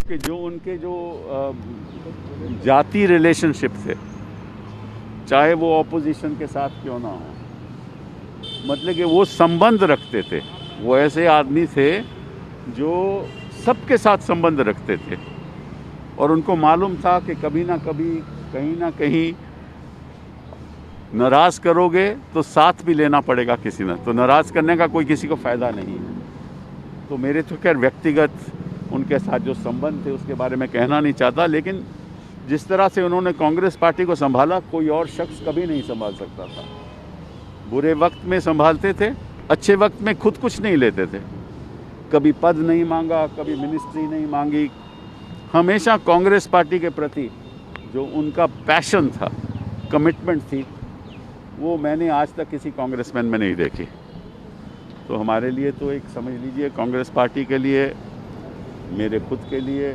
कि जो उनके जो जाति रिलेशनशिप थे, चाहे वो ऑपोजिशन के साथ क्यों ना हो, मतलब कि वो संबंध रखते थे। वो ऐसे आदमी थे जो सबके साथ संबंध रखते थे और उनको मालूम था कि कभी ना कभी कहीं ना कहीं नाराज़ करोगे तो साथ भी लेना पड़ेगा किसी ने, तो नाराज़ करने का कोई किसी को फ़ायदा नहीं है। तो मेरे तो खैर व्यक्तिगत उनके साथ जो संबंध थे उसके बारे में कहना नहीं चाहता, लेकिन जिस तरह से उन्होंने कांग्रेस पार्टी को संभाला कोई और शख्स कभी नहीं संभाल सकता था। बुरे वक्त में संभालते थे, अच्छे वक्त में खुद कुछ नहीं लेते थे, कभी पद नहीं मांगा, कभी मिनिस्ट्री नहीं मांगी। हमेशा कांग्रेस पार्टी के प्रति जो उनका पैशन था, कमिटमेंट थी, वो मैंने आज तक किसी कांग्रेसमैन में नहीं देखी। तो हमारे लिए तो एक समझ लीजिए कांग्रेस पार्टी के लिए, मेरे खुद के लिए,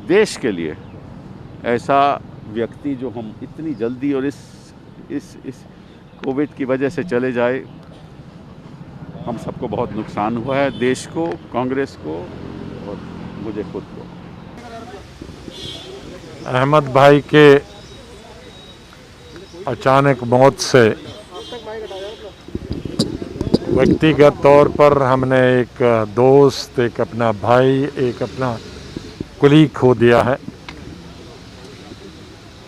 देश के लिए ऐसा व्यक्ति जो हम इतनी जल्दी और इस कोविड की वजह से चले जाए, हम सबको बहुत नुकसान हुआ है, देश को, कांग्रेस को और मुझे खुद को। अहमद भाई के अचानक मौत से व्यक्तिगत तौर पर हमने एक दोस्त, एक अपना भाई, एक अपना कुलीग खो दिया है।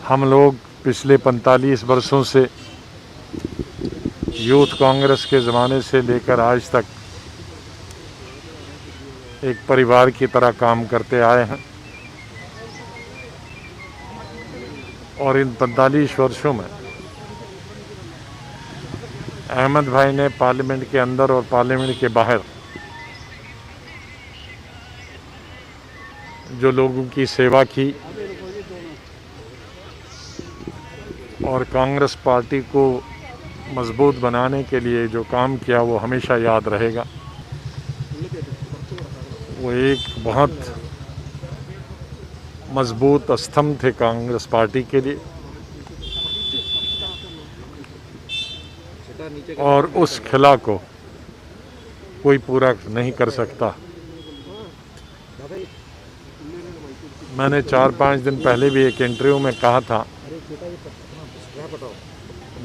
हम लोग पिछले 45 वर्षों से यूथ कांग्रेस के ज़माने से लेकर आज तक एक परिवार की तरह काम करते आए हैं और इन 45 वर्षों में अहमद भाई ने पार्लियामेंट के अंदर और पार्लियामेंट के बाहर जो लोगों की सेवा की और कांग्रेस पार्टी को मजबूत बनाने के लिए जो काम किया वो हमेशा याद रहेगा। वो एक बहुत मजबूत स्तंभ थे कांग्रेस पार्टी के लिए और उस खिला को कोई पूरा नहीं कर सकता। मैंने 4-5 दिन पहले भी एक इंटरव्यू में कहा था,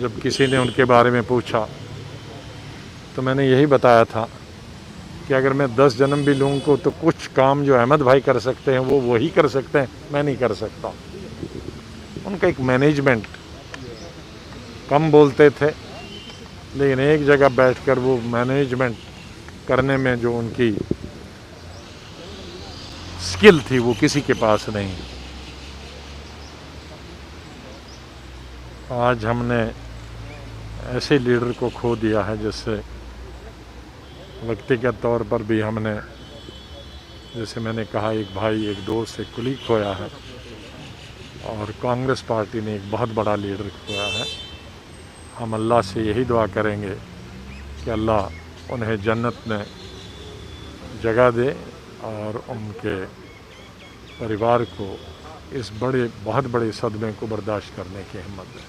जब किसी ने उनके बारे में पूछा तो मैंने यही बताया था कि अगर मैं 10 जन्म भी लूँ को तो कुछ काम जो अहमद भाई कर सकते हैं वो वही कर सकते हैं, मैं नहीं कर सकता। उनका एक मैनेजमेंट, कम बोलते थे लेकिन एक जगह बैठकर वो मैनेजमेंट करने में जो उनकी स्किल थी वो किसी के पास नहीं। आज हमने ऐसे लीडर को खो दिया है जिससे व्यक्तिगत तौर पर भी हमने, जैसे मैंने कहा, एक भाई, एक दोस्त, एक कुलीग खोया है और कांग्रेस पार्टी ने एक बहुत बड़ा लीडर खोया है। हम अल्लाह से यही दुआ करेंगे कि अल्लाह उन्हें जन्नत में जगह दे और उनके परिवार को इस बहुत बड़े सदमे को बर्दाश्त करने की हिम्मत दे।